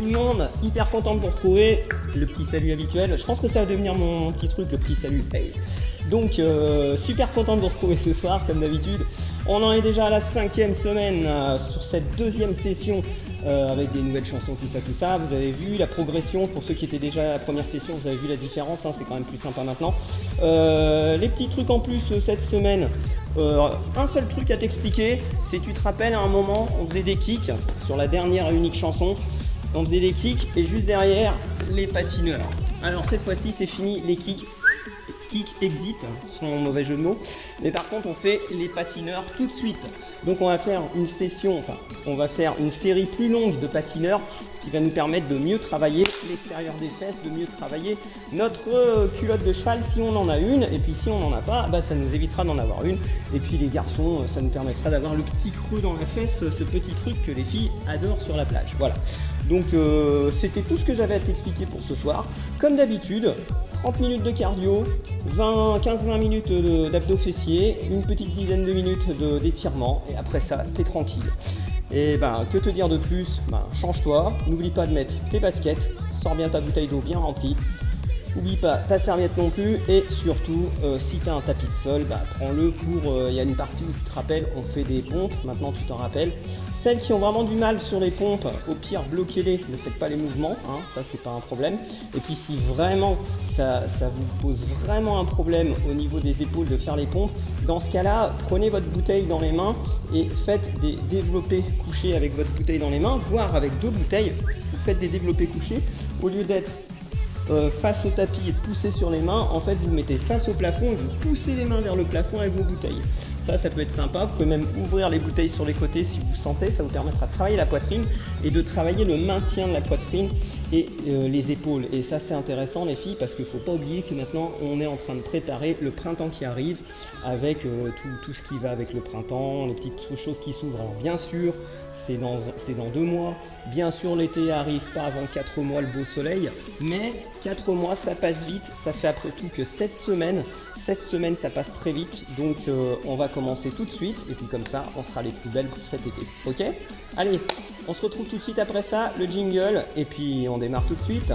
tout le monde, hyper content de vous retrouver. Le petit salut habituel, je pense que ça va devenir mon petit truc, le petit salut. Hey. Donc super content de vous retrouver ce soir comme d'habitude. On en est déjà à la 5e semaine sur cette 2e session avec des nouvelles chansons, tout ça. Vous avez vu la progression, pour ceux qui étaient déjà à la première session, vous avez vu la différence, hein, c'est quand même plus sympa maintenant. Les petits trucs en plus cette semaine, un seul truc à t'expliquer, c'est tu te rappelles à un moment on faisait des kicks sur la dernière et unique chanson, on faisait des kicks et juste derrière les patineurs. Alors cette fois-ci c'est fini les kicks. Kick exit, sans mauvais jeu de mots, mais par contre on fait les patineurs tout de suite. Donc on va faire une session, enfin on va faire une série plus longue de patineurs, ce qui va nous permettre de mieux travailler l'extérieur des fesses, de mieux travailler notre culotte de cheval si on en a une, et puis si on n'en a pas, bah, ça nous évitera d'en avoir une. Et puis les garçons, ça nous permettra d'avoir le petit creux dans la fesse, ce petit truc que les filles adorent sur la plage. Voilà. Donc c'était tout ce que j'avais à t'expliquer pour ce soir. Comme d'habitude, 30 minutes de cardio, 15-20 minutes d'abdos fessiers, une petite dizaine de minutes d'étirement, et après ça, t'es tranquille. Et ben, que te dire de plus? Change-toi, n'oublie pas de mettre tes baskets, sors bien ta bouteille d'eau bien remplie. N'oublie pas ta serviette non plus, et surtout si tu as un tapis de sol, prends-le pour, il y a une partie où tu te rappelles, on fait des pompes, maintenant tu t'en rappelles. Celles qui ont vraiment du mal sur les pompes, au pire bloquez-les, ne faites pas les mouvements, hein, ça c'est pas un problème. Et puis si vraiment ça vous pose vraiment un problème au niveau des épaules de faire les pompes, dans ce cas-là, prenez votre bouteille dans les mains et faites des développés couchés avec votre bouteille dans les mains, voire avec 2 bouteilles, vous faites des développés couchés, au lieu d'être face au tapis et de pousser sur les mains, en fait vous mettez face au plafond et vous poussez les mains vers le plafond avec vos bouteilles. Ça peut être sympa, vous pouvez même ouvrir les bouteilles sur les côtés si vous sentez, ça vous permettra de travailler la poitrine et de travailler le maintien de la poitrine et les épaules. Et ça c'est intéressant les filles, parce qu'il ne faut pas oublier que maintenant on est en train de préparer le printemps qui arrive avec tout ce qui va avec le printemps, les petites choses qui s'ouvrent. Alors bien sûr, c'est dans 2 mois, bien sûr l'été arrive pas avant 4 mois le beau soleil, mais 4 mois ça passe vite, ça fait après tout que 16 semaines, 16 semaines ça passe très vite, donc on va commencer tout de suite, et puis comme ça on sera les plus belles pour cet été, ok? Allez, on se retrouve tout de suite après ça, le jingle, et puis on démarre tout de suite.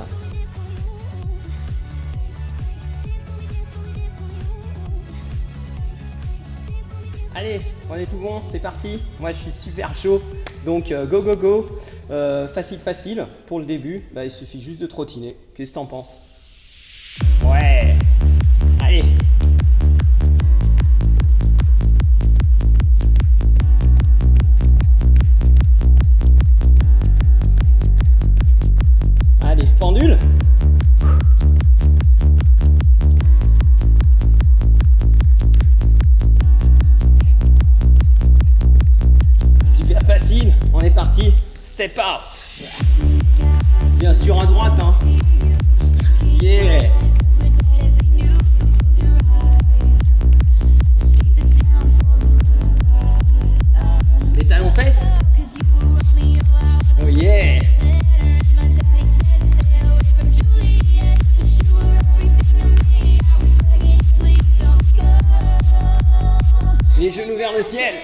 Allez, on est tout bon, c'est parti. Moi je suis super chaud, donc go. Facile pour le début, il suffit juste de trottiner. Qu'est-ce que t'en penses? Ouais, allez. Allez, pendule. Facile, on est parti, step out. Bien sûr à droite, hein. Yeah. Les talons fesses. Oh yeah. Les genoux vers le ciel.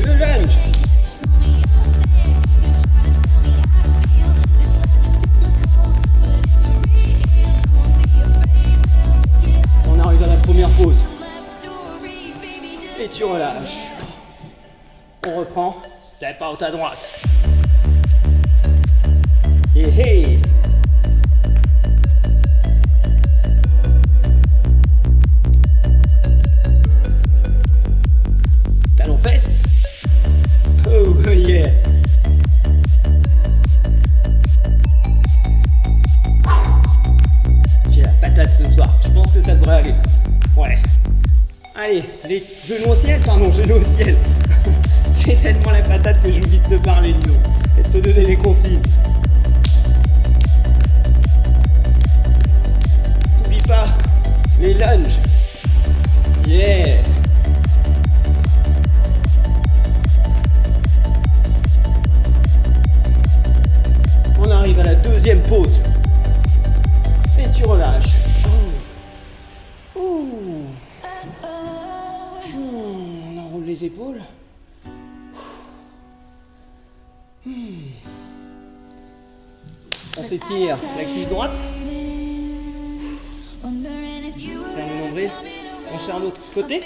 Le lunge. On arrive à la première pause. Et tu relâches. On reprend. Step out à droite. Et hey. Talons fesses. Oh yeah. J'ai la patate ce soir, je pense que ça devrait aller. Ouais. Allez, les genoux au ciel, genoux au ciel. J'ai tellement la patate que j'oublie de te parler de nous et de te donner les consignes. N'oublie pas les lunges. Yeah. On arrive à la 2e pause. Et tu relâches. On enroule les épaules. On s'étire la cuisse droite. Serre le nombril. On serre l'autre côté.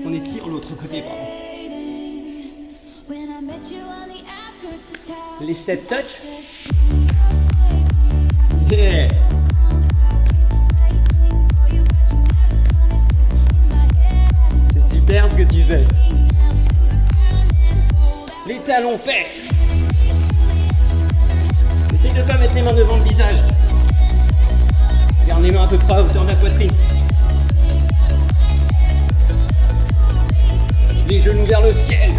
On étire l'autre côté, pardon. Les step touch. Yeah. C'est super ce que tu fais. Les talons fesses. Essaye de pas mettre les mains devant le visage. Garde les mains à peu près à hauteur de la poitrine. Les genoux vers le ciel.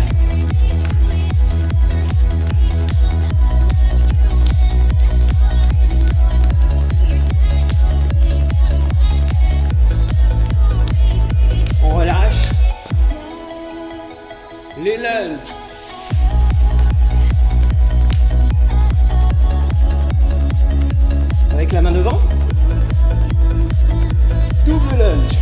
On relâche. Les lunges. Avec la main devant. Double lunge.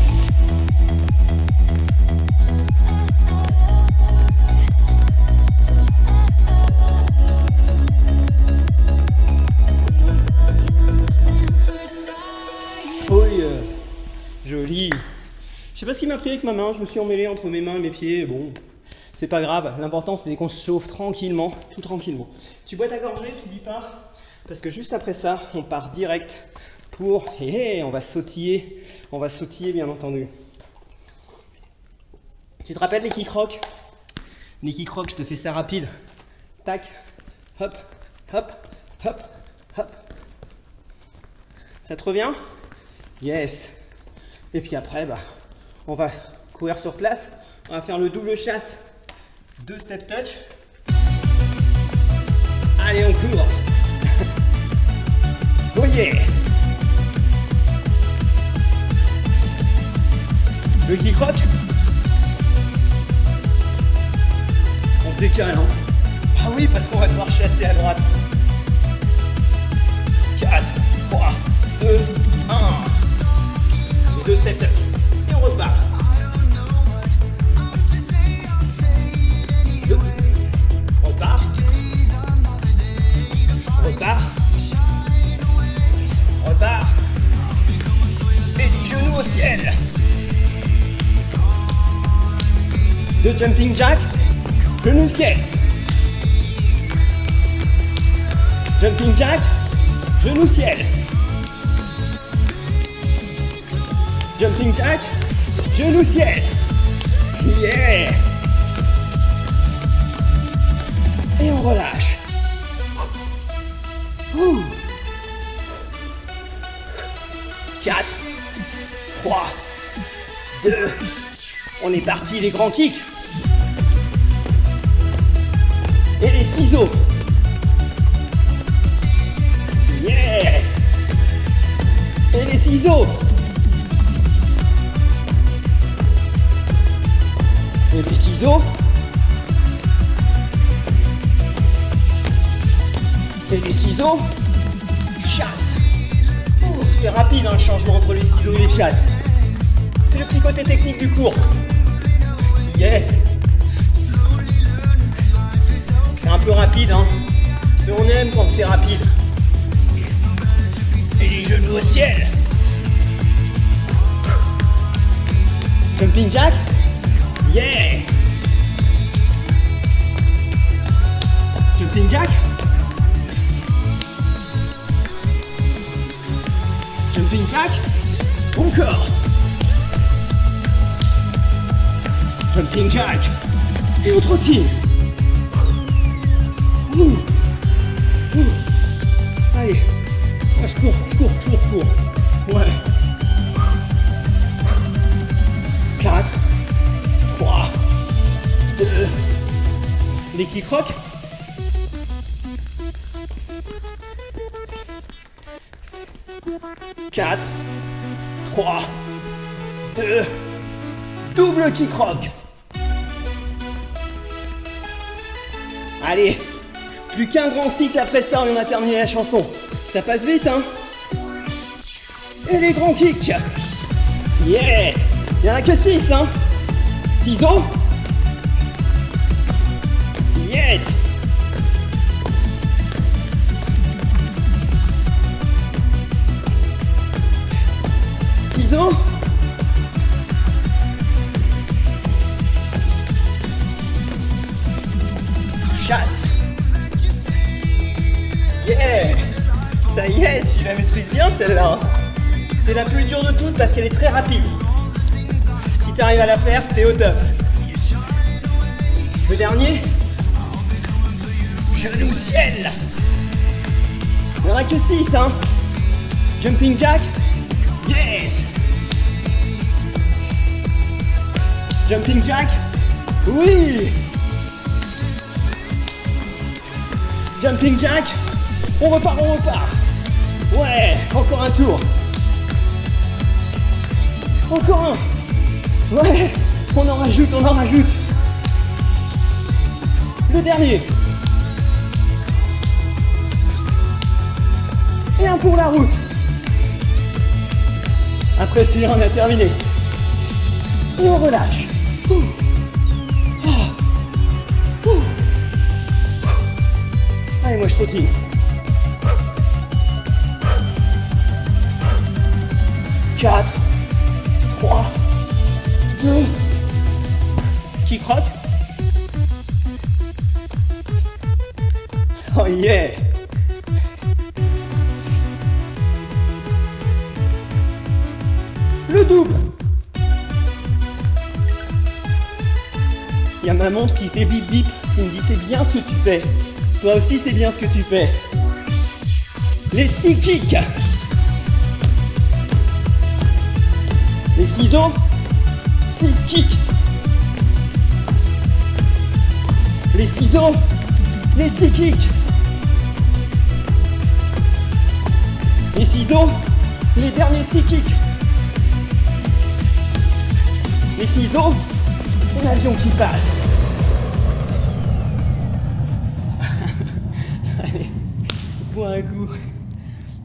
Oh yeah. Joli. Je sais pas ce qui m'a pris avec ma main, je me suis emmêlé entre mes mains et mes pieds. Bon, c'est pas grave. L'important c'est qu'on se chauffe tranquillement, tout tranquillement. Tu bois ta gorgée, t'oublies pas. Parce que juste après ça, on part direct pour... on va sautiller. On va sautiller, bien entendu. Tu te rappelles les kick rock? Les kick rock, je te fais ça rapide. Tac, hop, hop, hop, hop. Ça te revient? Yes. Et puis après, on va courir sur place. On va faire le double chasse. 2 step touch. Allez, on court. Oh yeah. Le kick rock. On se décale, hein. Ah oui, parce qu'on va devoir chasser à droite. 4, 3, 2, 1. 2 step touch. Et on repart. 2. Repart. Repart. Repart. Et les genoux au ciel. 2 jumping jacks. Genoux au ciel. Jumping jack. Genoux au ciel. Jumping jack. Genoux au ciel. Yeah. Et on relâche. 4, 3, 2, on est parti les grands kicks. Et les ciseaux. Yeah. Et les ciseaux. Et les ciseaux. Et les ciseaux. Chasse. C'est rapide, hein, le changement entre les ciseaux et les chasses. C'est le petit côté technique du cours. Yes. C'est un peu rapide, hein. Mais on aime quand c'est rapide. Et les genoux au ciel. Jumping jack. Yeah. Jumping jack. Jumping jack. Encore. Jumping jack. Et autre tir. Allez. Moi je cours. Ouais. 4, 3, 2. Les kick rock. Quatre, 3, 2, double kick rock. Allez, plus qu'un grand cycle après ça, on a terminé la chanson. Ça passe vite, hein. Et les grands kicks. Yes. Il n'y en a que 6, hein. Ciseaux. Yes. Ciseaux. Chasse. Yeah. Ça y est, tu la maîtrises bien celle-là. C'est la plus dure de toutes parce qu'elle est très rapide. Si tu arrives à la faire, t'es au top. Le dernier. Genou au ciel. Il n'y en a que 6, hein. Jumping jack. Yes. Jumping jack. Oui. Jumping jack. On repart, on repart. Ouais, encore un tour. Encore un. Ouais, on en rajoute, on en rajoute. Le dernier. Et un pour la route. Après celui-là, on a terminé. Et on relâche. Allez, moi je trottine. Quatre, 3, 2. Qui crotte? Oh yeah! Le double. Il y a ma montre qui fait bip bip, qui me dit c'est bien ce que tu fais. Toi aussi c'est bien ce que tu fais. Les 6 kicks. Les ciseaux. 6 kicks. Les ciseaux. Les 6 kicks. Les ciseaux. Les derniers 6 kicks. Les ciseaux, l'avion qui passe. Allez, pour un coup.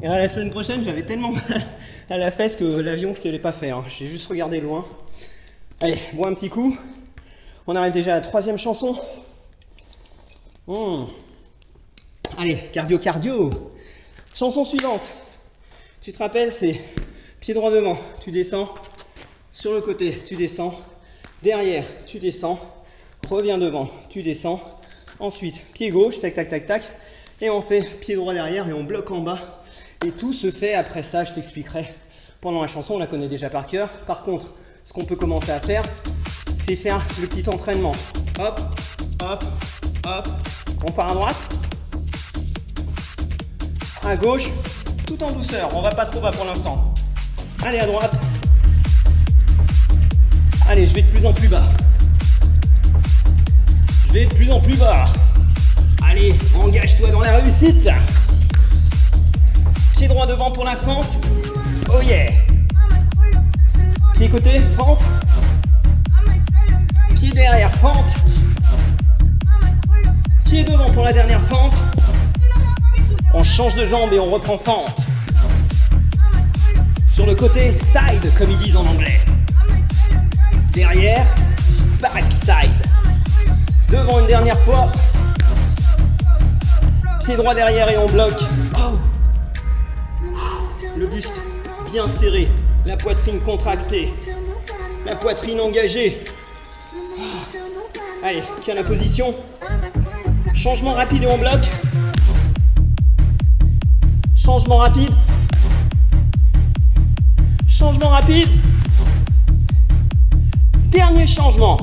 Et à la semaine prochaine, j'avais tellement mal à la fesse que l'avion, je te l'ai pas fait. Hein. J'ai juste regardé loin. Allez, bois un petit coup. On arrive déjà à la 3e chanson. Allez, cardio, cardio. Chanson suivante. Tu te rappelles, c'est pied droit devant. Tu descends. Sur le côté, tu descends. Derrière, tu descends. Reviens devant, tu descends. Ensuite, pied gauche, tac, tac, tac, tac. Et on fait pied droit derrière et on bloque en bas. Et tout se fait après ça, je t'expliquerai pendant la chanson. On la connaît déjà par cœur. Par contre, ce qu'on peut commencer à faire, c'est faire le petit entraînement. Hop, hop, hop. On part à droite. À gauche, tout en douceur. On va pas trop bas pour l'instant. Allez, à droite. Allez, je vais de plus en plus bas. Je vais de plus en plus bas. Allez, engage-toi dans la réussite. Pied droit devant pour la fente. Oh yeah. Pied côté, fente. Pied derrière, fente. Pied devant pour la dernière fente. On change de jambe et on reprend fente. Sur le côté, side, comme ils disent en anglais. Derrière, backside. Devant une dernière fois. Pied droit derrière et on bloque. Oh. Le buste bien serré. La poitrine contractée. La poitrine engagée. Allez, tiens la position. Changement rapide et on bloque. Changement rapide. Changement rapide. Dernier changement.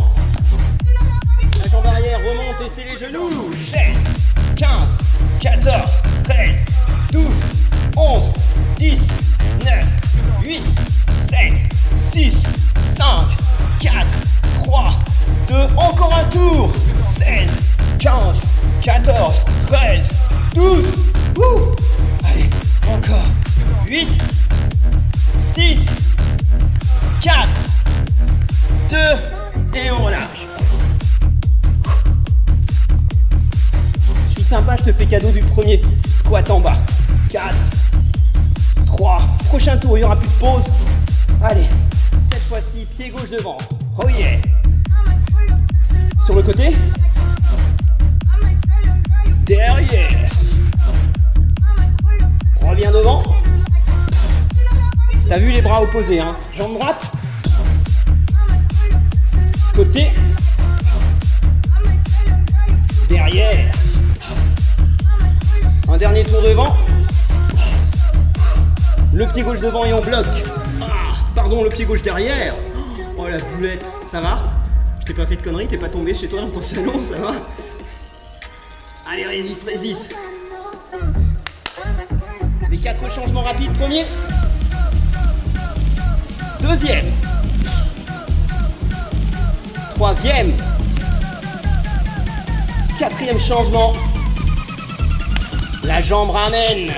La jambe arrière remonte et c'est les genoux. 7, 15, 14, 13, 12, 11, 10, 9, 8, 7, 6, 5, 4, 3, 2, encore un tour. 16, 15, 14, 13, 12. Allez, encore. 8, 6, 4, 2, et on relâche. Je suis sympa, je te fais cadeau du premier squat en bas. 4, 3, prochain tour, il n'y aura plus de pause. Allez, cette fois-ci, pied gauche devant. Oh yeah. le côté. Derrière. Reviens devant. T'as vu les bras opposés, hein. Jambe droite. Côté. Derrière. Un dernier tour devant. Le pied gauche devant et on bloque. Ah, pardon, le pied gauche derrière. Oh la boulette. Ça va? Je t'ai pas fait de conneries, t'es pas tombé chez toi dans ton salon, ça va? Allez, résiste, résiste. Les 4 changements rapides. Premier. Deuxième. Troisième. Quatrième changement. La jambe ramène.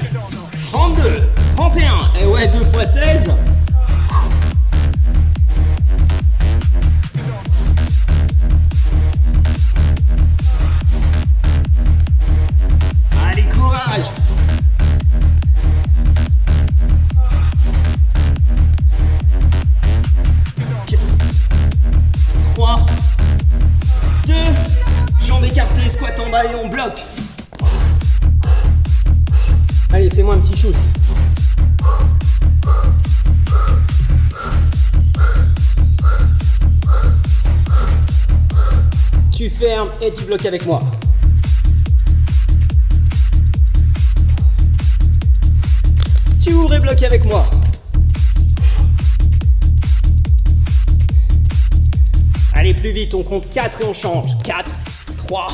32, 31. Et ouais, 2 fois 16. Allez, courage. Squat en bas et on bloque. Allez, fais-moi un petit chousse. Tu fermes et tu bloques avec moi. Tu ouvres et bloques avec moi. Allez, plus vite, on compte 4 et on change. 4, 3,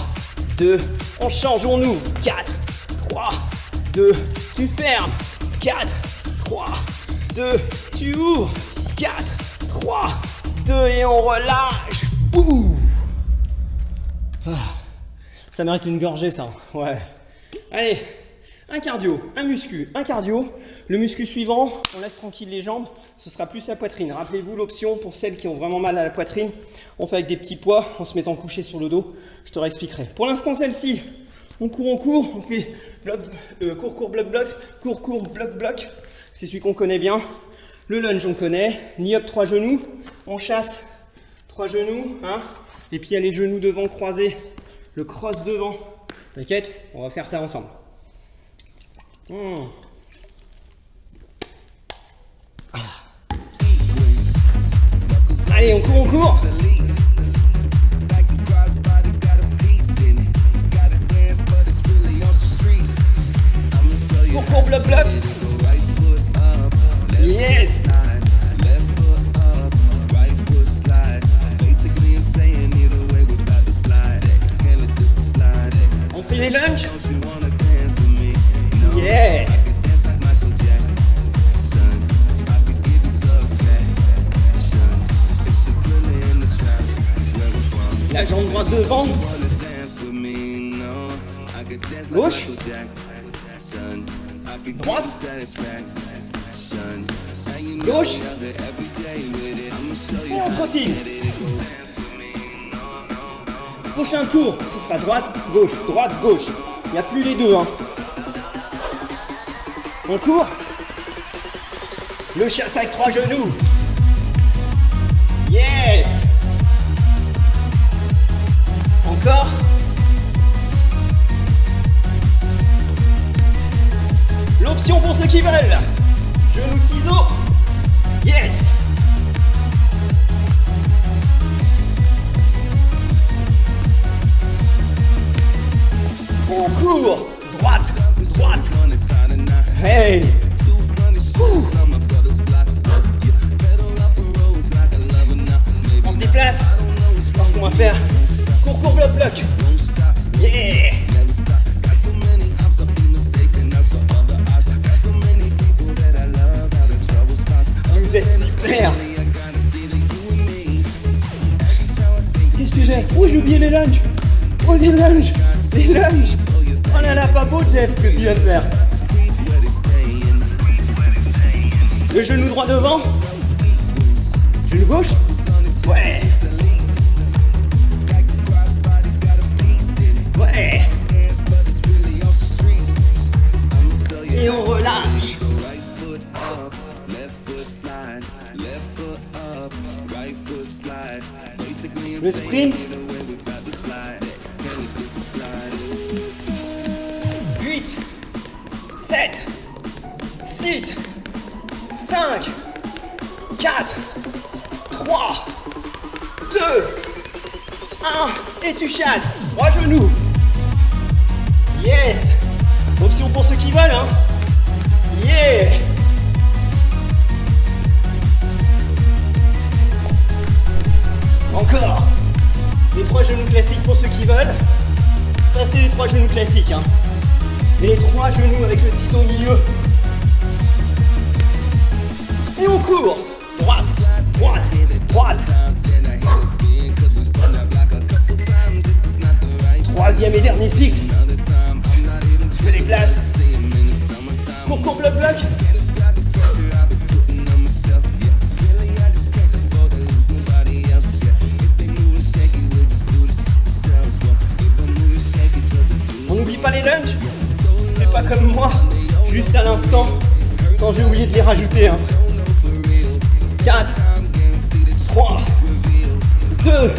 2, on change, on ouvre. 4, 3, 2, tu fermes. 4, 3, 2, tu ouvres. 4, 3, 2 et on relâche. Bouh. Ah, ça mérite une gorgée ça. Ouais. Allez, un cardio, un muscu, un cardio. Le muscu suivant, on laisse tranquille les jambes. Ce sera plus la poitrine. Rappelez-vous l'option pour celles qui ont vraiment mal à la poitrine. On fait avec des petits poids en se mettant couché sur le dos. Je te réexpliquerai. Pour l'instant, celle-ci, on court. On fait bloc, court, bloc, bloc, bloc. C'est celui qu'on connaît bien. Le lunge, on connaît. Knee up, 3 genoux. On chasse 3 genoux. Hein. Et puis il y a les genoux devant croisés. Le cross devant. T'inquiète, on va faire ça ensemble. Allez, on court. Cours, bloc, bloc. Yes. On fait les lunges. Yeah. La jambe droite devant. Gauche. Droite. Gauche. Et on trottine. Prochain tour, ce sera droite, gauche. Il n'y a plus les deux. Hein. On court. Le chasse avec 3 genoux. Yes. Encore. L'option pour ceux qui veulent. Genoux ciseaux. Yes. On court. Droite. Hey. On se déplace. Parce qu'on va faire court, bloc, bloc. Yeah. Vous êtes super. Qu'est-ce que j'ai? Oh, j'ai oublié les lunges. Oh, les lunges. Oh là là, pas beau, Jeff, ce que tu viens de faire. Le genou droit devant. Genou gauche. Ouais. Et on relâche. Le sprint. 6, 5, 4, 3, 2, 1, et tu chasses. 3 genoux. Yes. Option pour ceux qui veulent, hein. Yeah. Encore. Les 3 genoux classiques pour ceux qui veulent. Ça, c'est les 3 genoux classiques, hein. Et les 3 genoux avec le ciseau au milieu. Et on court. Droite, droite, droite. 3e et dernier cycle. Je me déplace. Cours, cours, bloc, bloc. On n'oublie pas les lunges. Fais pas comme moi, juste à l'instant, quand j'ai oublié de les rajouter. 4, 3, 2,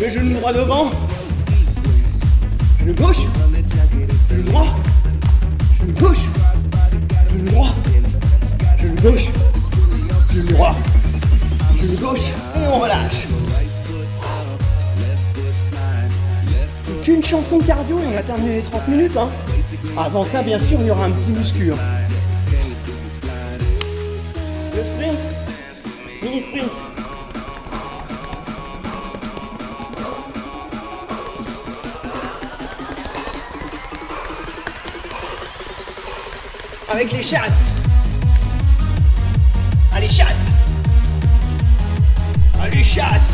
le genou droit devant, genou gauche, genou droit, genou gauche, genou droit, genou gauche, genou droit, genou gauche, et on relâche. Qu'une chanson cardio et on a terminé les 30 minutes. Hein. Avant ça, bien sûr, il y aura un petit muscu. Le sprint, mini sprint. Avec les chasses. Allez, chasse. Allez, chasse.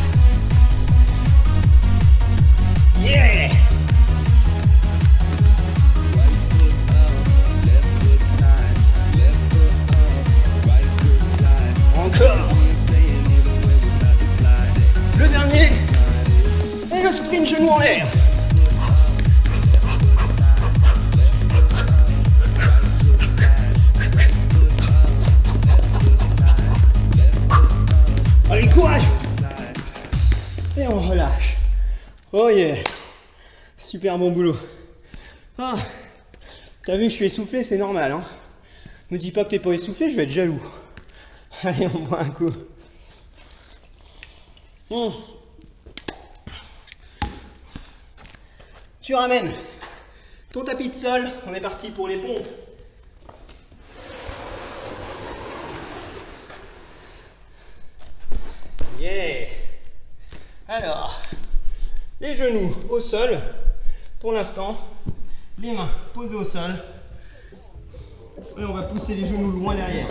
Yeah. Encore. Le dernier, c'est le sprint genou en l'air. Allez, courage. Et on relâche. Oh yeah. Super bon boulot. Ah, t'as vu, je suis essoufflé, c'est normal. Hein. Me dis pas que t'es pas essoufflé, je vais être jaloux. Allez, on boit un coup. Tu ramènes ton tapis de sol. On est parti pour les pompes. Yeah. Alors, les genoux au sol. Pour l'instant, les mains posées au sol. Et on va pousser les genoux loin derrière.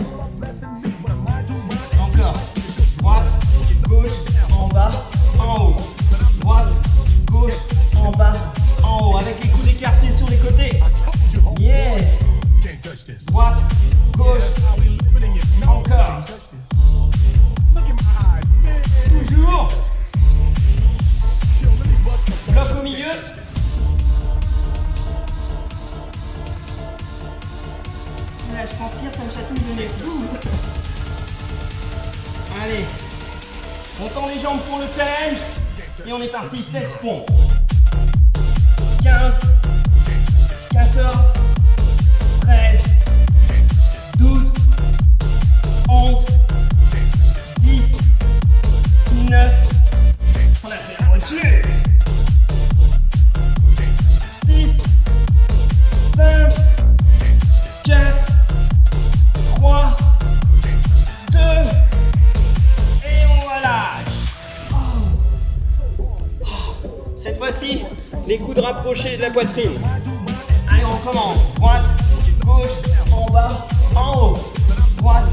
Encore. Droite, gauche, en bas, en haut. Droite, gauche, en bas, en haut. Avec les coudes écartés sur les côtés. Yes. Droite, gauche. Encore. Toujours. Bloc au milieu. Là, je transpire, ça me chatouille le nez. Allez, on tend les jambes pour le challenge et on est parti, 16 pompes. 15, 14, 13, 12, 11, 10, 9, on a fait la moitié. 6, 5, 4, 3, 2, et on relâche. Cette fois-ci, les coudes rapprochés de la poitrine. Allez, on commence. Droite, gauche, en bas, en haut. Droite,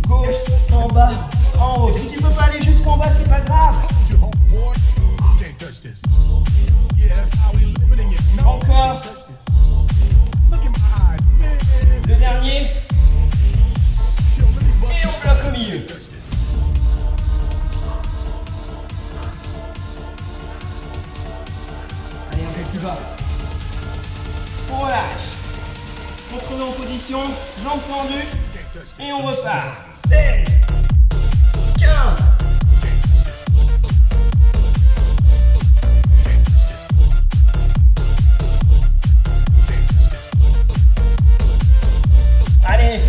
gauche, en bas, en haut. Si tu peux pas aller jusqu'en bas, c'est pas grave. Encore. Le dernier. Et on bloque au milieu. Allez, un peu plus bas. On relâche. On se remet en position, jambes tendues. Et on repart. 16, 15. Allez,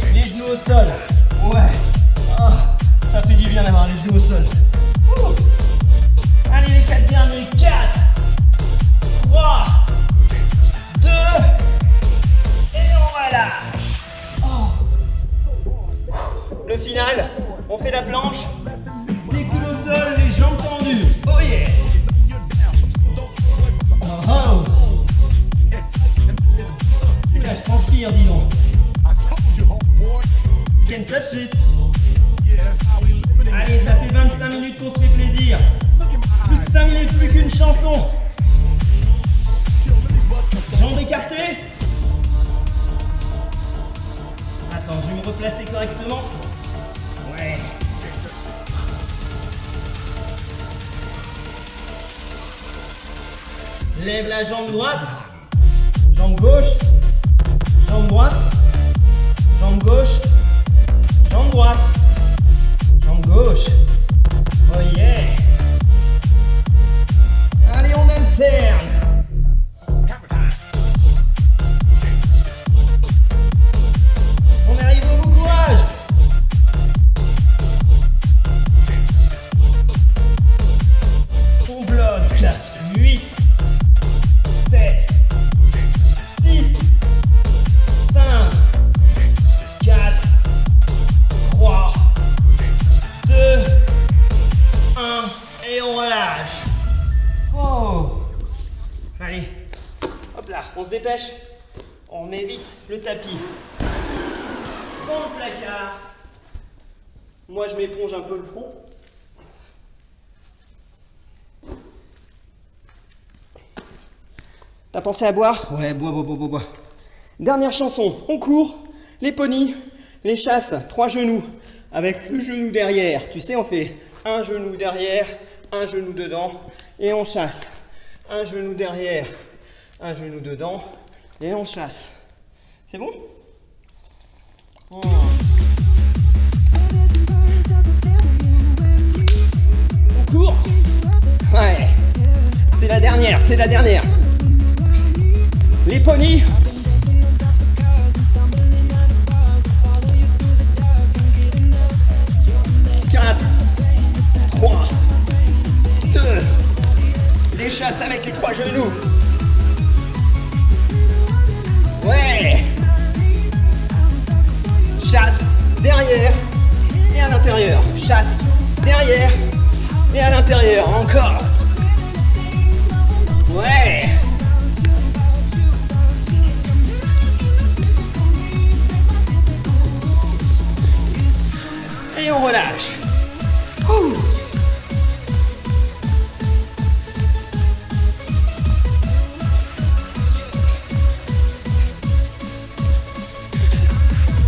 chanson. Jambes écartées. Attends, je vais me replacer correctement. Ouais. Lève la jambe droite. Jambe gauche. Jambe droite. Jambe gauche. Jambe droite. Jambe gauche. Oh yeah. Allez, on alterne. On arrive au bout, courage. On bloque. 8, 7, 6, 5, 4, 3, 2, 1 et on relâche. Oh. Allez, hop là, on se dépêche. On met vite le tapis dans le placard. Moi je m'éponge un peu le front. T'as pensé à boire? Ouais, bois. Dernière chanson, on court, les ponies, les chasses, 3 genoux, avec le genou derrière. Tu sais, on fait un genou derrière, un genou dedans, et on chasse. Un genou derrière, un genou dedans, et on chasse. C'est bon? Oh. On court? Ouais, c'est la dernière, Les ponies. 4, 3, 2. Les chasses avec les 3 genoux. Ouais. Chasse derrière et à l'intérieur. Chasse derrière et à l'intérieur. Encore. Ouais. Et on relâche. Ouh.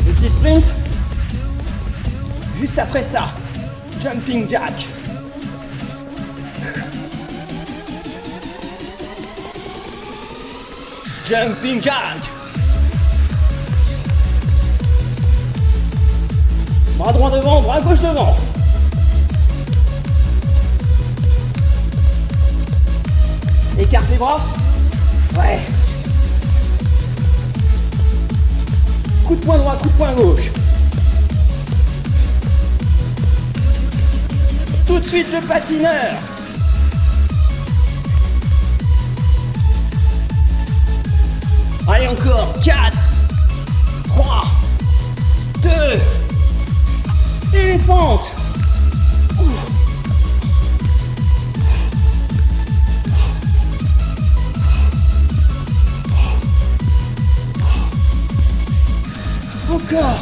Le petit sprint. Juste après ça, jumping jack. Jumping jack. Bras droit devant, bras gauche devant. Écarte les bras. Ouais. Coup de poing droit, coup de poing gauche. Tout de suite le patineur. Allez encore. 4, 3, 2. Éléphante. Encore.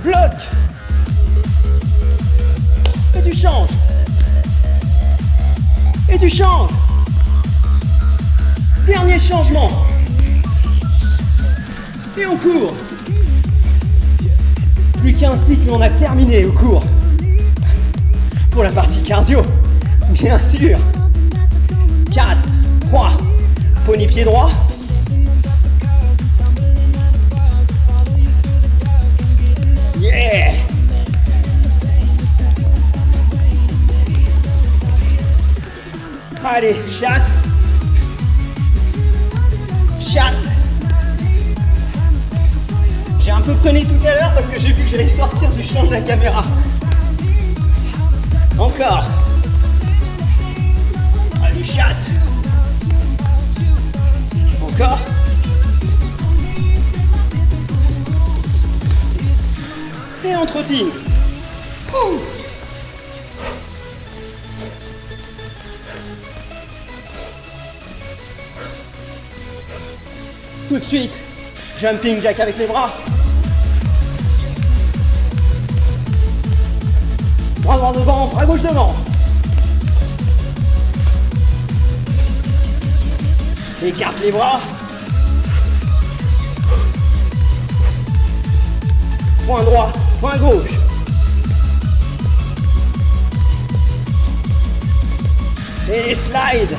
Bloc. Et tu changes. Et tu changes. Dernier changement. Et on court. Plus qu'un cycle, on a terminé au cours. Pour la partie cardio, bien sûr. 4, 3, pony pied droit. Yeah. Allez, chasse. Chasse. J'ai un peu freiné tout à l'heure parce que j'ai vu que j'allais sortir du champ de la caméra. Encore. Allez, chasse. Encore. Et on trottine. Pouh. Tout de suite, Jumping jack avec les bras. Bras droit devant, bras gauche devant. Écarte les bras. Point droit, point gauche. Et slide.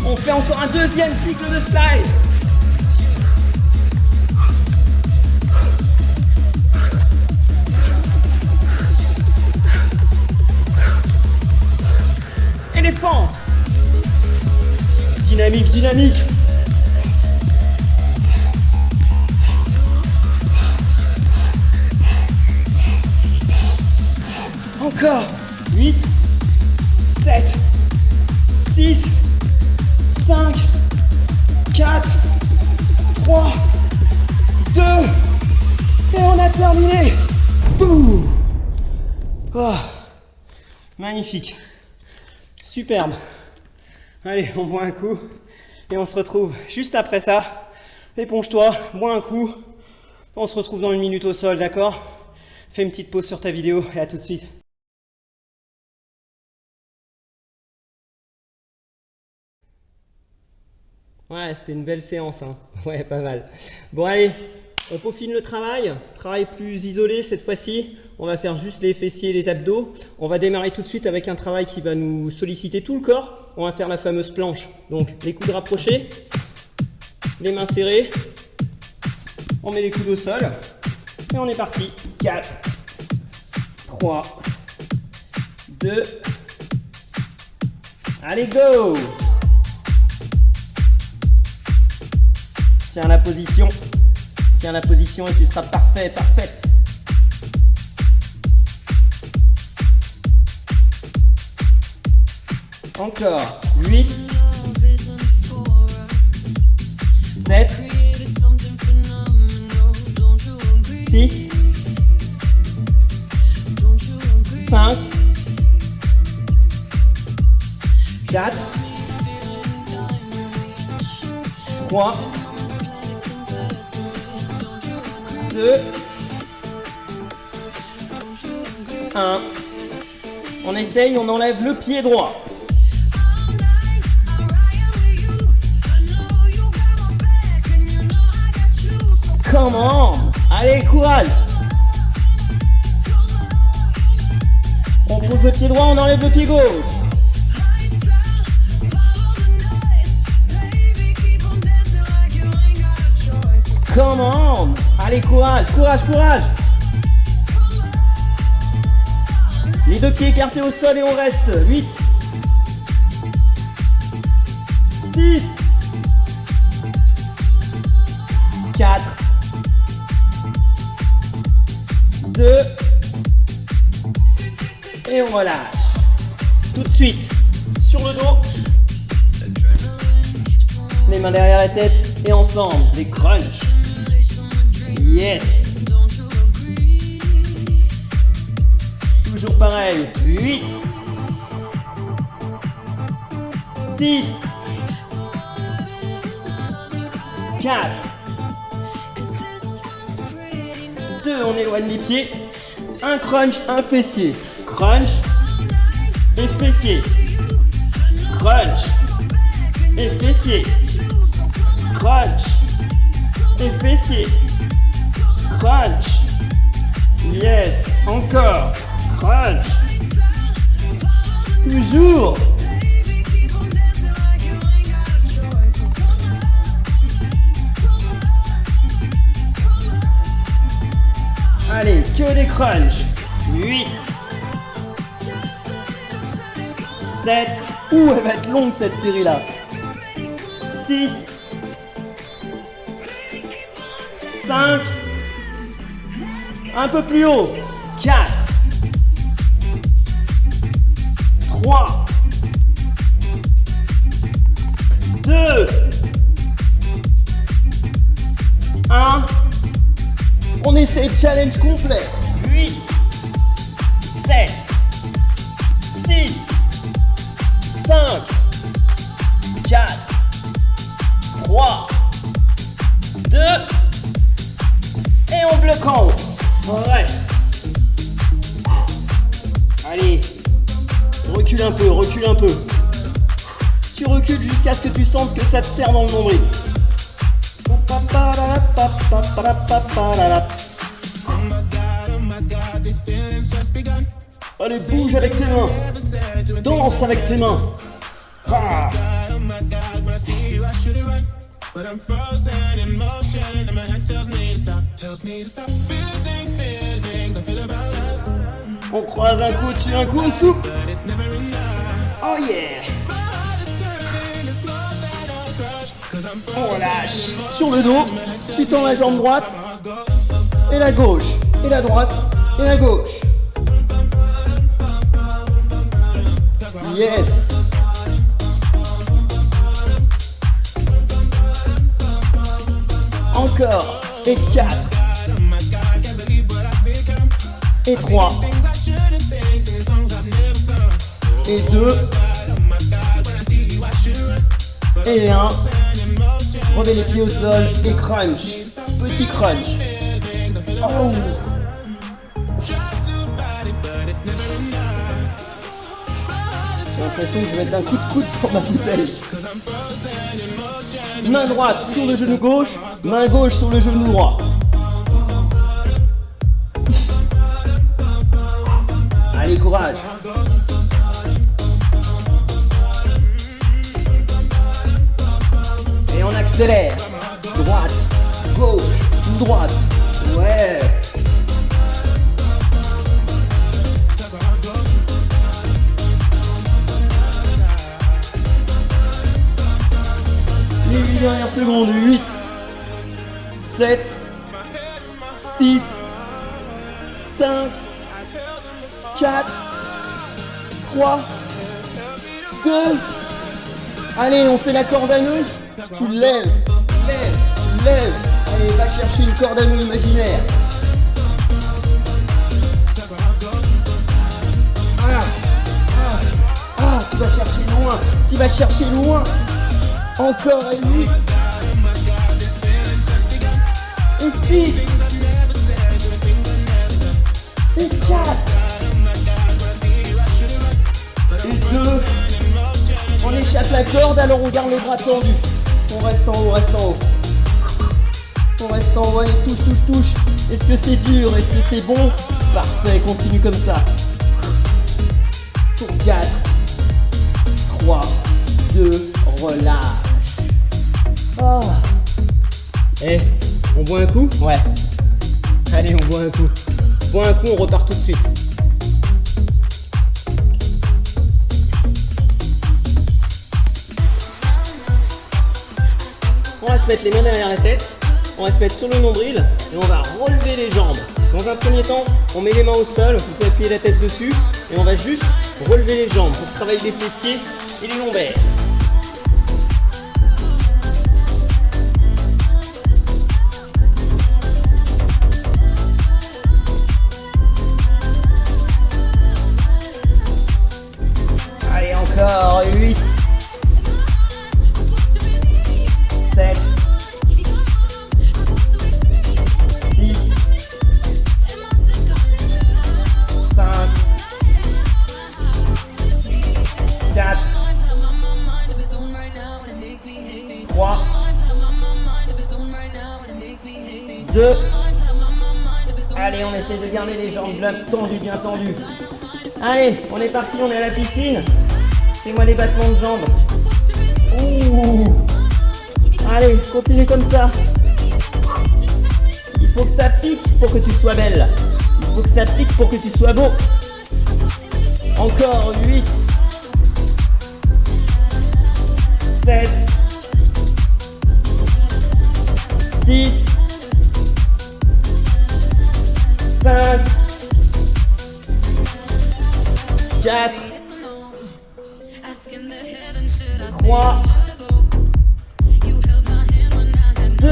On fait encore un deuxième cycle de slide. Éléphant. Dynamique, dynamique. Encore. 8, 7, 6, 5, 4, 3, 2, et on a terminé. Bouh. Oh. Magnifique. Superbe. Allez, on boit un coup et on se retrouve juste après ça. Éponge-toi, bois un coup. On se retrouve dans une minute au sol, d'accord? Fais une petite pause sur ta vidéo et à tout de suite. Ouais, c'était une belle séance, hein. Ouais, pas mal. Bon, allez, on peaufine le travail. Travail plus isolé cette fois-ci. On va faire juste les fessiers et les abdos. On va démarrer tout de suite avec un travail qui va nous solliciter tout le corps. On va faire la fameuse planche. Donc, les coudes rapprochés, les mains serrées. On met les coudes au sol. Et on est parti. 4, 3, 2. Allez, go! Tiens la position et tu seras parfait, parfaite. Encore. 8, 7, 6, 5, 4, 3, 2, 1. On essaye, on enlève le pied droit. Comment? Allez, courage. On pose le pied droit, on enlève le pied gauche. Comment? Allez, courage, courage, courage. Les deux pieds écartés au sol et on reste. 8, 6, 4, 2, et on relâche. Tout de suite, sur le dos. Les mains derrière la tête et ensemble, des crunchs. Yes. Toujours pareil. 8, 6, 4, 2, on éloigne les pieds. Un crunch, un fessier. Crunch et fessier. Crunch et fessier. Crunch et fessier. Crunch. Yes. Encore. Crunch. Toujours. Allez, que des crunchs. 8, 7. Ouh, elle va être longue cette série là. 6, 5. Un peu plus haut. 4, 3, 2, 1. On essaie challenge complet. 8, 7, 6, 5, 4, 3, 2, et on bloque en haut. Ouais. Allez, recule un peu, recule un peu. Tu recules jusqu'à ce que tu sentes que ça te serre dans le nombril. Allez, bouge avec tes mains. Danse avec tes mains. Ah. On croise un coup dessus, un coup en dessous. Oh yeah. On relâche. Sur le dos, tu tends la jambe droite et la gauche, et la droite et la gauche. Yes. Encore. Et 4. Et 3. Et 2. Et 1. Remets les pieds au sol et crunch. Petit crunch. Oh. J'ai l'impression que je vais mettre un coup de coude dans ma bouteille. Main droite sur le genou gauche, main gauche sur le genou droit. Allez, courage. Et on accélère. Droite, gauche, droite. Ouais. Les 8 dernières secondes. 8, 7, 6, 5, 4, 3, 2. Allez, on fait la corde à nœud. Tu lèves, lèves. Allez, va chercher une corde à nœud imaginaire. Tu vas chercher loin. Tu vas chercher loin. Encore et 8. Et 6. Et 4. Et 2. On échappe la corde, alors on garde les bras tendus. On reste en haut, reste en haut. On reste en haut, allez, touche. Est-ce que c'est dur? Est-ce que c'est bon? Parfait, continue comme ça. Pour 4, 3, 2, relâche. Oh. Eh, on boit un coup? Ouais. Allez, on boit un coup. Bois un coup, on repart tout de suite. On va se mettre les mains derrière la tête, on va se mettre sur le nombril et on va relever les jambes. Dans un premier temps, on met les mains au sol, vous pouvez appuyer la tête dessus et on va juste relever les jambes pour travailler les fessiers et les lombaires. Allez, encore 8, 7, 6, 5, 4, 3, 2. Allez, on essaie de garder les jambes bien tendues. Allez, on est parti, on est à la piscine. Fais-moi des battements de jambes. Ouh. Allez, continue comme ça. Il faut que ça pique pour que tu sois belle. Il faut que ça pique pour que tu sois beau. Encore 8, 7, 6, 5, 4, 3, 2,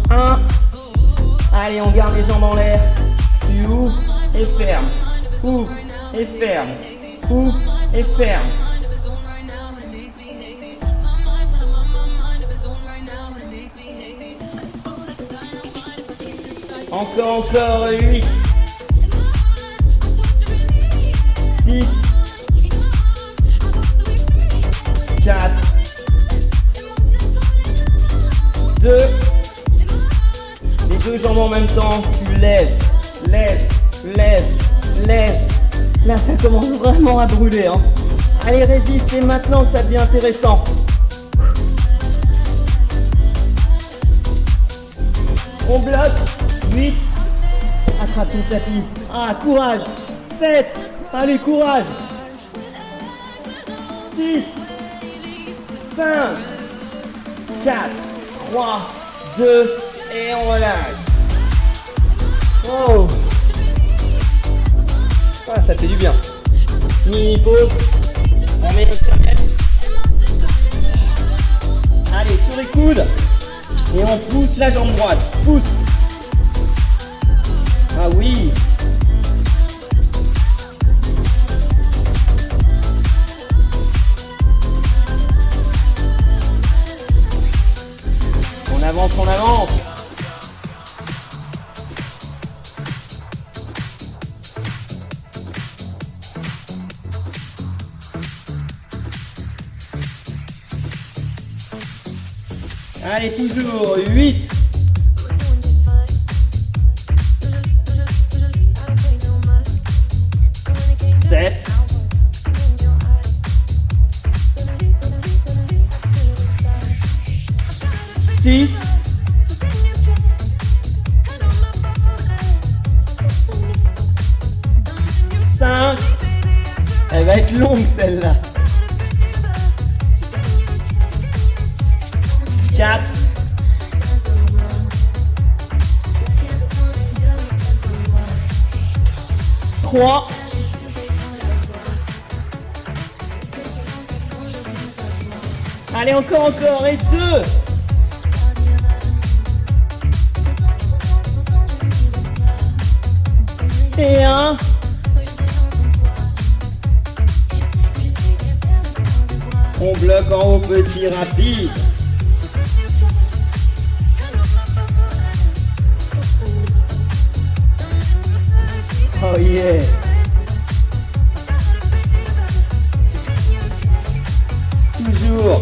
1. Allez, on garde les jambes en l'air. et ferme. Ouvre et ferme. Encore, 8. 6. 4. 2. Les deux jambes en même temps. Tu lèves. Là, ça commence vraiment à brûler. Hein. Allez, résiste. C'est maintenant que ça devient intéressant. On bloque. 8. Attrape ton tapis. Ah, courage. 7. Allez, courage. 6. 5. 4. 3. 2. Et on relâche. Oh. Ah, ça fait du bien. Mini pause. On met le sommet. Allez, sur les coudes. Et on pousse la jambe droite. Pousse. Ah oui. On avance, on avance. Allez, toujours 8. 7. 6. 5. Elle va être longue celle-là. 4. 3. Allez, encore, et 2. Et 1. On bloque en haut, petit rapide. Oh yeah. Toujours.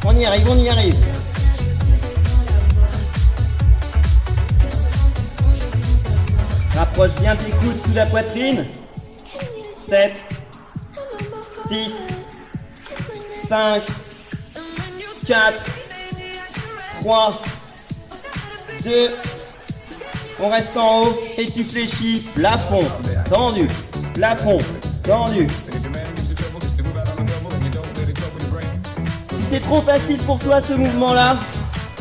On y arrive, on y arrive. Rapproche bien tes coudes sous la poitrine. 7, 6, 5, 4, 3, 2, on reste en haut et tu fléchis, plafond, tendu, plafond, tendu. Si c'est trop facile pour toi ce mouvement-là,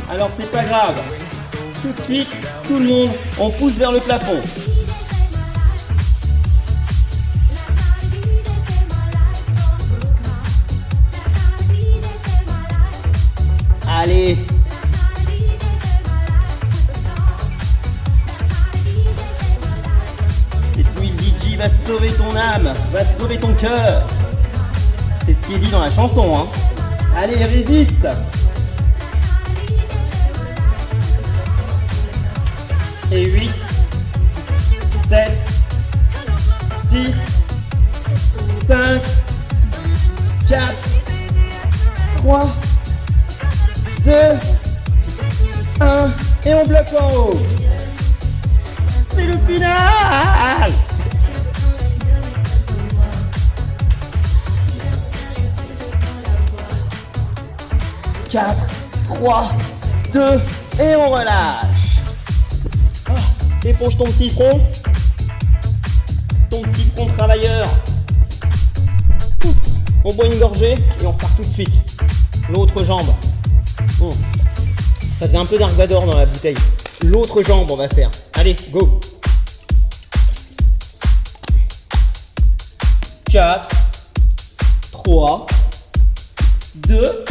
alors c'est pas grave. Tout de suite, tout le monde, on pousse vers le plafond. Allez. Cette nuit, le DJ va sauver ton âme, va sauver ton cœur. C'est ce qui est dit dans la chanson, hein. Allez, résiste. Et 8, 7, 6, 5, 4, 3, 2, 1, et on bloque en haut. C'est le final. Quatre, 3, 2, et on relâche. Éponge ton petit front. Ton petit front travailleur. On boit une gorgée et on repart tout de suite. L'autre jambe. Ça faisait un peu Dark Vador dans la bouteille. L'autre jambe on va faire. Allez, go. 4, 3, 2,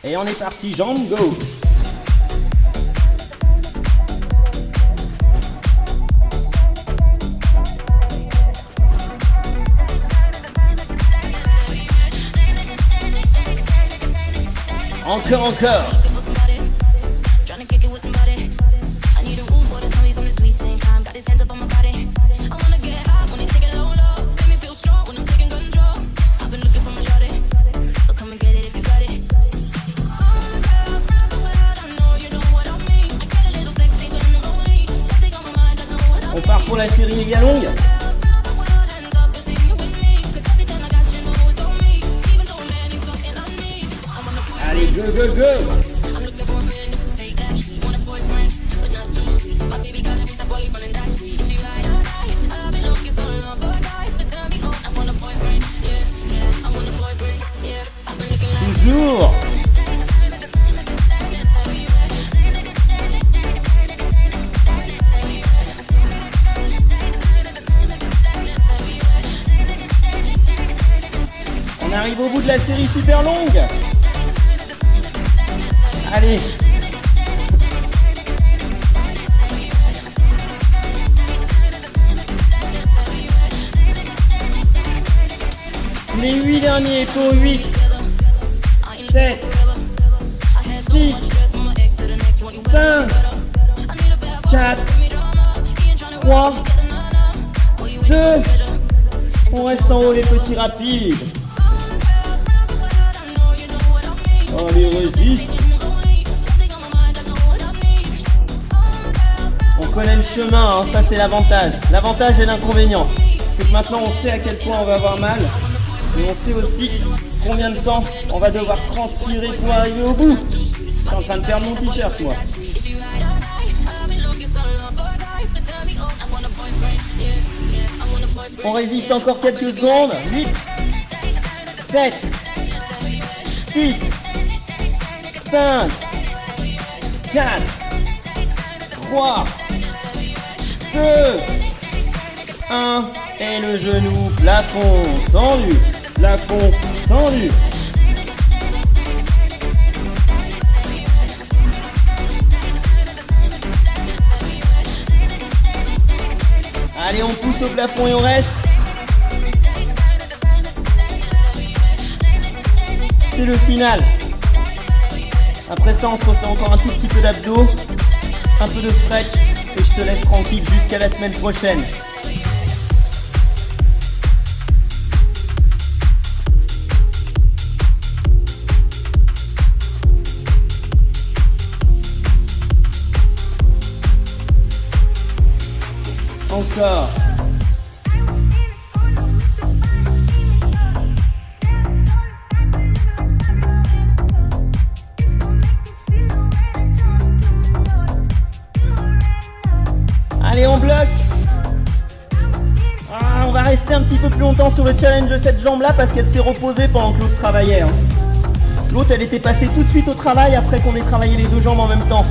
et on est parti, jambe gauche. Encore, encore. On part pour la série méga longue. Allez, go, go, go. Toujours. On arrive au bout de la série super longue. Allez. Les 8 derniers pour 8, 7, 6, 5, 4, 3, 2, on reste en haut les petits rapides. Allez, résiste. On connaît le chemin, hein, ça c'est l'avantage. L'avantage et l'inconvénient, c'est que maintenant on sait à quel point on va avoir mal. Et on sait aussi combien de temps on va devoir transpirer pour arriver au bout. Je suis en train de perdre mon t-shirt moi. On résiste encore quelques secondes. 8, 7, 6, 5, 4, 3, 2, 1. Et le genou, plafond tendu. Plafond tendu. Allez, on pousse au plafond et on reste. C'est le final. Après ça, on se refait encore un tout petit peu d'abdos, un peu de stretch et je te laisse tranquille jusqu'à la semaine prochaine. Encore. Allez, on bloque. On va rester un petit peu plus longtemps sur le challenge de cette jambe là parce qu'elle s'est reposée pendant que l'autre travaillait. L'autre elle était passée tout de suite au travail après qu'on ait travaillé les deux jambes en même temps.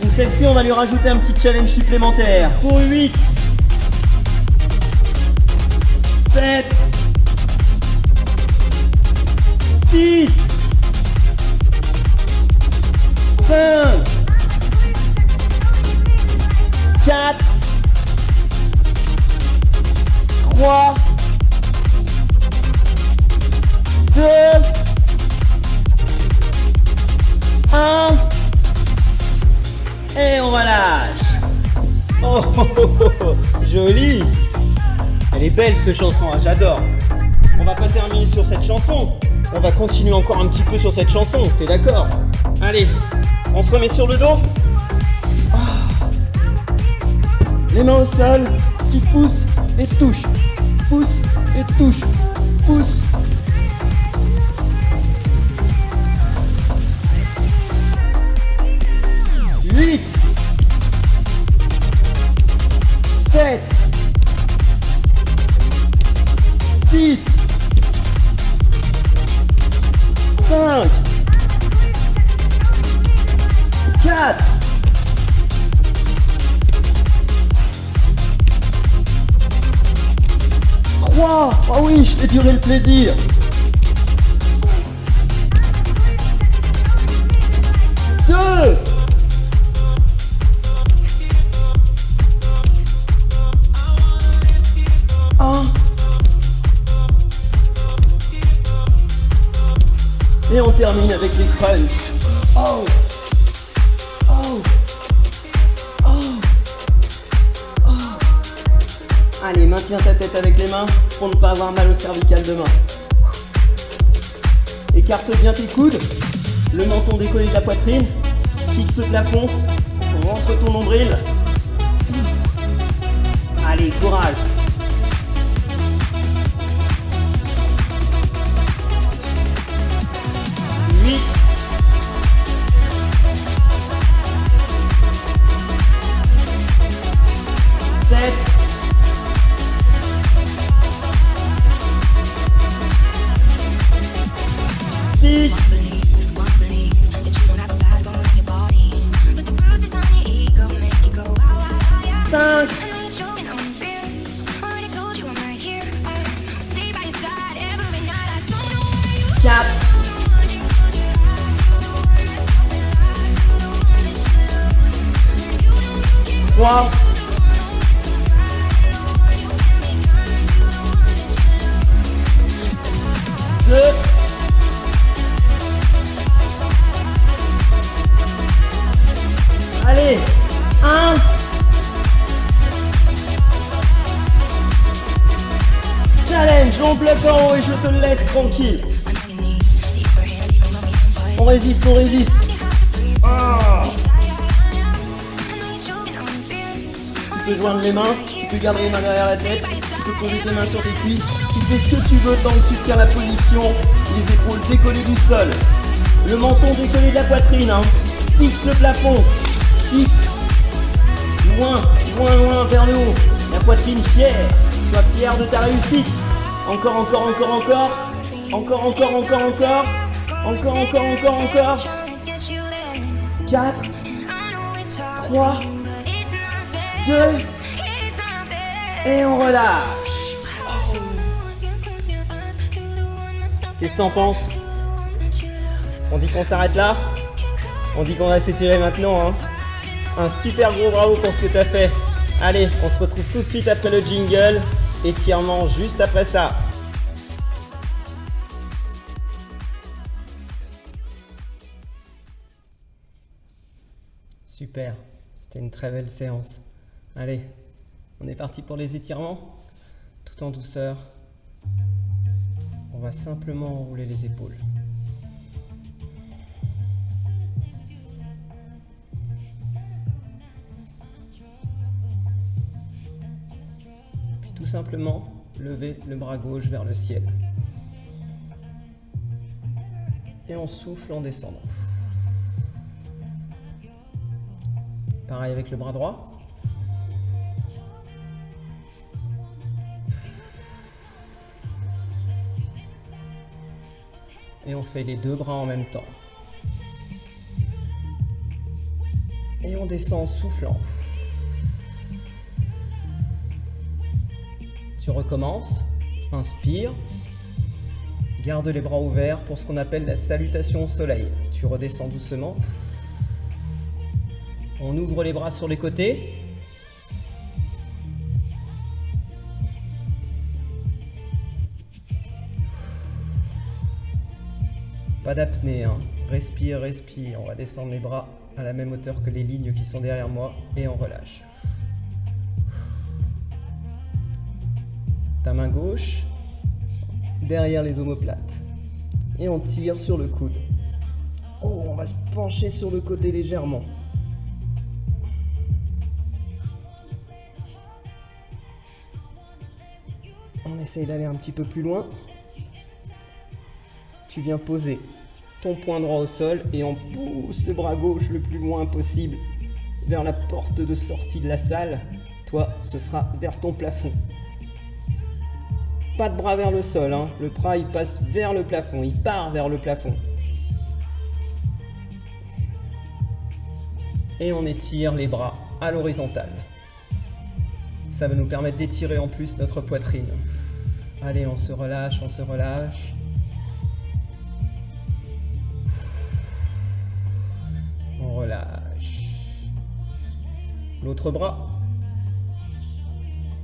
Donc celle-ci on va lui rajouter un petit challenge supplémentaire. Pour 8, 7, 6, 5, 4, 3, 2, 1 et on relâche. Oh, oh, oh, oh, joli. Elle est belle cette chanson, hein, j'adore. On va pas terminer sur cette chanson. On va continuer encore un petit peu sur cette chanson, t'es d'accord? Allez, on se remet sur le dos. Les mains au sol, tu pousses et touches. Pousse et touche. Pousse. Huit, 7, 6, 5, 4, 3, oh oui, je fais durer le plaisir. 2, 1. Et on termine avec les crunchs. Oh, oh, oh, oh. Allez, maintiens ta tête avec les mains pour ne pas avoir mal au cervical demain. Écarte bien tes coudes, le menton décollé de la poitrine, fixe le plafond, rentre ton nombril. Allez, courage. 8, 7, 6, 5, 4, 3, 2, allez, 1. Challenge, on bloque en haut et je te laisse tranquille. On résiste, on résiste. Ah. Tu peux joindre les mains, tu peux garder les mains derrière la tête, tu peux poser tes mains sur tes cuisses, tu fais ce que tu veux tant que tu tiens la position, les épaules décollées du sol, le menton décollé de la poitrine, hein. Fixe le plafond, fixe, loin, loin, loin vers le haut, la poitrine fière, sois fier de ta réussite, encore, encore, encore, encore, encore, encore, encore, encore, encore, encore, encore, encore, 4, 3, 2, et on relâche. Qu'est-ce que t'en penses? On dit qu'on s'arrête là? On dit qu'on va s'étirer maintenant, hein? Un super gros bravo pour ce que t'as fait. Allez, on se retrouve tout de suite après le jingle. Étirement juste après ça. Super, c'était une très belle séance. Allez, on est parti pour les étirements, tout en douceur. On va simplement enrouler les épaules. Puis tout simplement, lever le bras gauche vers le ciel. Et on souffle en descendant. Pareil avec le bras droit. Et on fait les deux bras en même temps. Et on descend en soufflant. Tu recommences. Inspire. Garde les bras ouverts pour ce qu'on appelle la salutation au soleil. Tu redescends doucement. On ouvre les bras sur les côtés. Pas d'apnée, hein. Respire, respire. On va descendre les bras à la même hauteur que les lignes qui sont derrière moi et on relâche. Ta main gauche derrière les omoplates et on tire sur le coude. Oh, on va se pencher sur le côté légèrement. On essaye d'aller un petit peu plus loin. Tu viens poser ton poing droit au sol et on pousse le bras gauche le plus loin possible vers la porte de sortie de la salle. Toi, ce sera vers ton plafond. Pas de bras vers le sol, hein. Le bras il passe vers le plafond, il part vers le plafond. Et on étire les bras à l'horizontale. Ça va nous permettre d'étirer en plus notre poitrine. Allez, on se relâche, on se relâche. On relâche. L'autre bras.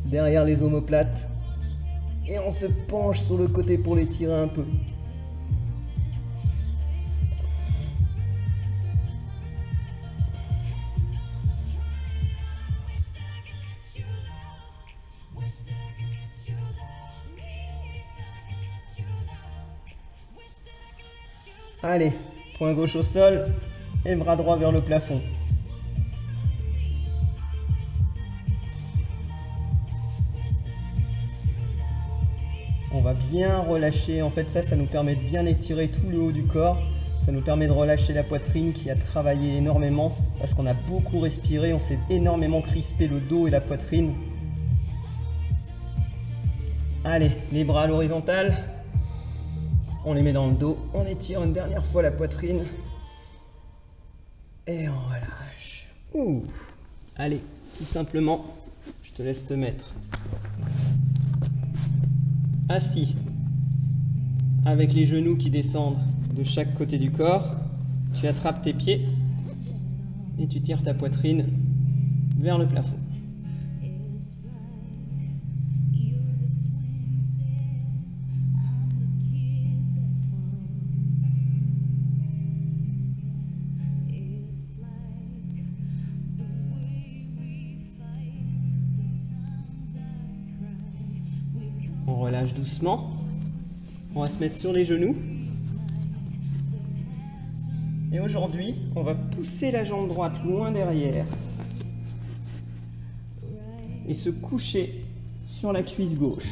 Derrière les omoplates. Et on se penche sur le côté pour l'étirer un peu. Allez, point gauche au sol et bras droit vers le plafond. On va bien relâcher, en fait ça nous permet de bien étirer tout le haut du corps. Ça nous permet de relâcher la poitrine qui a travaillé énormément parce qu'on a beaucoup respiré, on s'est énormément crispé le dos et la poitrine. Allez, les bras à l'horizontale, on les met dans le dos, on étire une dernière fois la poitrine et on relâche. Ouh. Allez, tout simplement, je te laisse te mettre assis avec les genoux qui descendent de chaque côté du corps. Tu attrapes tes pieds et tu tires ta poitrine vers le plafond. On relâche doucement. On va se mettre sur les genoux. Et aujourd'hui, on va pousser la jambe droite loin derrière et se coucher sur la cuisse gauche.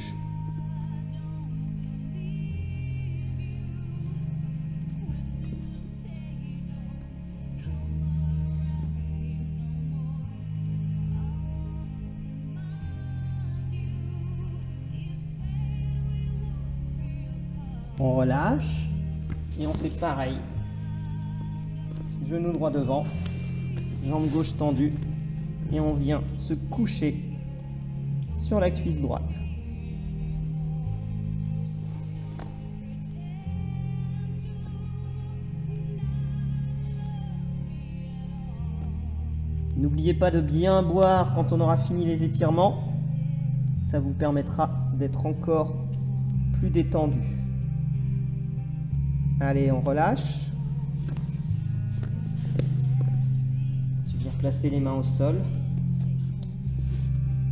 On relâche et on fait pareil. Genou droit devant, jambe gauche tendue et on vient se coucher sur la cuisse droite. N'oubliez pas de bien boire quand on aura fini les étirements. Ça vous permettra d'être encore plus détendu. Allez, on relâche. Tu viens placer les mains au sol.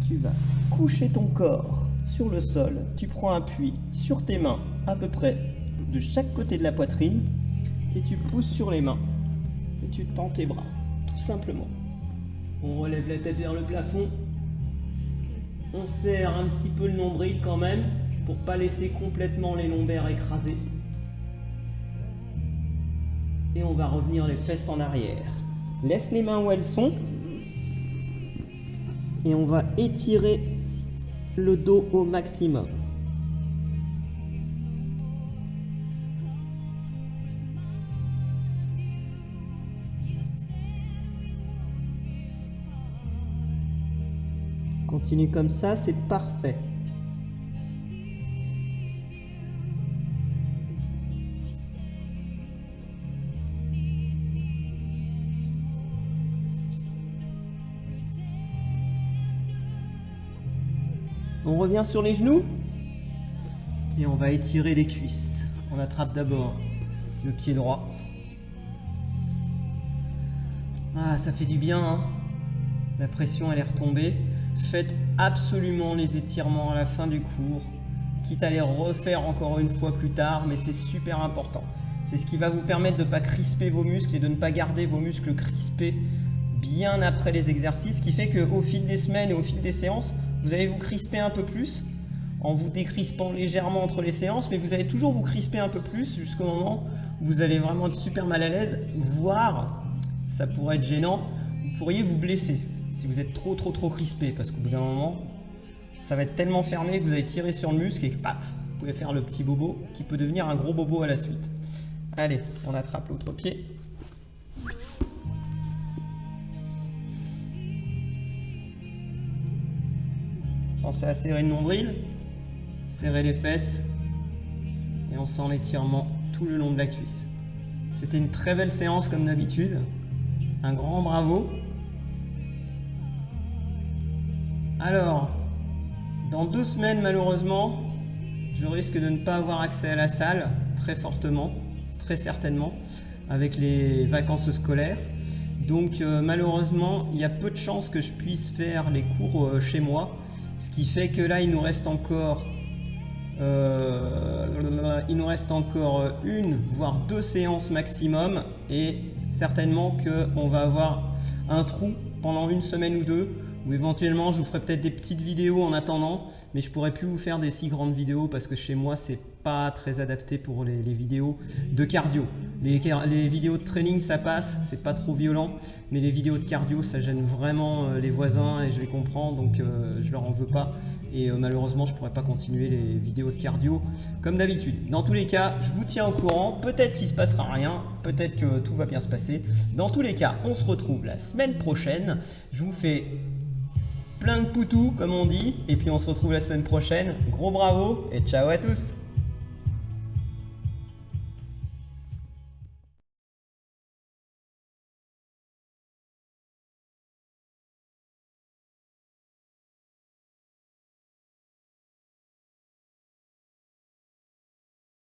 Tu vas coucher ton corps sur le sol. Tu prends appui sur tes mains à peu près de chaque côté de la poitrine et tu pousses sur les mains et tu tends tes bras, tout simplement. On relève la tête vers le plafond. On serre un petit peu le nombril quand même pour pas laisser complètement les lombaires écrasés. Et on va revenir les fesses en arrière. Laisse les mains où elles sont. Et on va étirer le dos au maximum. Continue comme ça, c'est parfait. On revient sur les genoux et on va étirer les cuisses. On attrape d'abord le pied droit. Ah, ça fait du bien, hein? La pression elle est retombée. Faites absolument les étirements à la fin du cours, quitte à les refaire encore une fois plus tard, mais c'est super important. C'est ce qui va vous permettre de ne pas crisper vos muscles et de ne pas garder vos muscles crispés bien après les exercices, ce qui fait qu'au fil des semaines et au fil des séances, vous allez vous crisper un peu plus en vous décrispant légèrement entre les séances, mais vous allez toujours vous crisper un peu plus jusqu'au moment où vous allez vraiment être super mal à l'aise, voire, ça pourrait être gênant, vous pourriez vous blesser si vous êtes trop crispé, parce qu'au bout d'un moment, ça va être tellement fermé que vous allez tirer sur le muscle et paf, vous pouvez faire le petit bobo qui peut devenir un gros bobo à la suite. Allez, on attrape l'autre pied. Pensez à serrer le nombril, serrer les fesses et on sent l'étirement tout le long de la cuisse. C'était une très belle séance comme d'habitude. Un grand bravo. Alors, dans 2 semaines malheureusement, je risque de ne pas avoir accès à la salle, très fortement, très certainement, avec les vacances scolaires. Donc malheureusement, il y a peu de chances que je puisse faire les cours chez moi. Ce qui fait que là, il nous reste encore Il nous reste encore une, voire deux séances maximum et certainement qu'on va avoir un trou pendant une semaine ou deux où éventuellement je vous ferai peut-être des petites vidéos en attendant, mais je pourrais plus vous faire des si grandes vidéos parce que chez moi c'est pas très adapté pour les vidéos de cardio. Les vidéos de training ça passe, c'est pas trop violent, mais les vidéos de cardio ça gêne vraiment les voisins et je les comprends, donc je leur en veux pas et malheureusement je pourrais pas continuer les vidéos de cardio comme d'habitude. Dans tous les cas, je vous tiens au courant, peut-être qu'il se passera rien, peut-être que tout va bien se passer. Dans tous les cas, on se retrouve la semaine prochaine. Je vous fais plein de poutous comme on dit et puis on se retrouve la semaine prochaine. Gros bravo et ciao à tous.